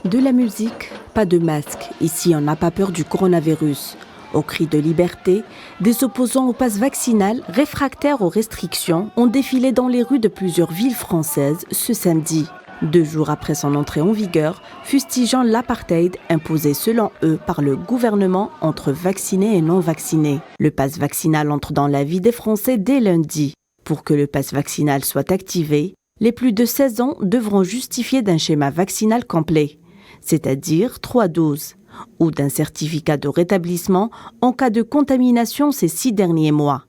De la musique, pas de masque. Ici, on n'a pas peur du coronavirus. Au cri de liberté, des opposants au pass vaccinal, réfractaires aux restrictions, ont défilé dans les rues de plusieurs villes françaises ce samedi. 2 jours après son entrée en vigueur, fustigeant l'apartheid imposé selon eux par le gouvernement entre vaccinés et non vaccinés. Le pass vaccinal entre dans la vie des Français dès lundi. Pour que le pass vaccinal soit activé, les plus de 16 ans devront justifier d'un schéma vaccinal complet, c'est-à-dire 3 doses, ou d'un certificat de rétablissement en cas de contamination ces 6 derniers mois.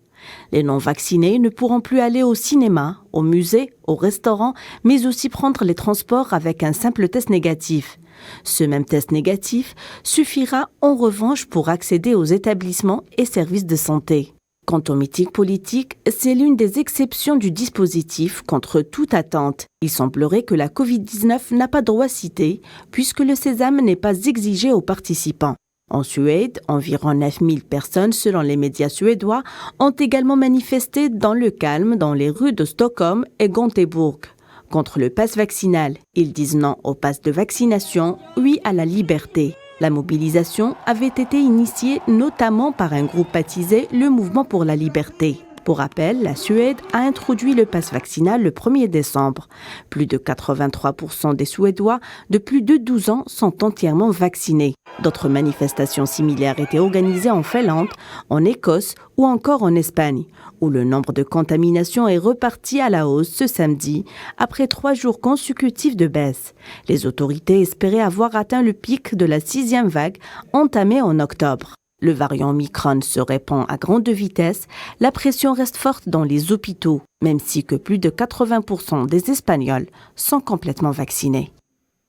Les non-vaccinés ne pourront plus aller au cinéma, au musée, au restaurant, mais aussi prendre les transports avec un simple test négatif. Ce même test négatif suffira en revanche pour accéder aux établissements et services de santé. Quant au meeting politique, c'est l'une des exceptions du dispositif contre toute attente. Il semblerait que la Covid-19 n'a pas droit cité, puisque le sésame n'est pas exigé aux participants. En Suède, environ 9000 personnes, selon les médias suédois, ont également manifesté dans le calme dans les rues de Stockholm et Göteborg. Contre le pass vaccinal, ils disent non au pass de vaccination, oui à la liberté. La mobilisation avait été initiée notamment par un groupe baptisé le Mouvement pour la liberté. Pour rappel, la Suède a introduit le pass vaccinal le 1er décembre. Plus de 83% des Suédois de plus de 12 ans sont entièrement vaccinés. D'autres manifestations similaires étaient organisées en Finlande, en Écosse ou encore en Espagne, où le nombre de contaminations est reparti à la hausse ce samedi, après 3 jours consécutifs de baisse. Les autorités espéraient avoir atteint le pic de la 6e vague entamée en octobre. Le variant Omicron se répand à grande vitesse, la pression reste forte dans les hôpitaux, même si que plus de 80% des Espagnols sont complètement vaccinés.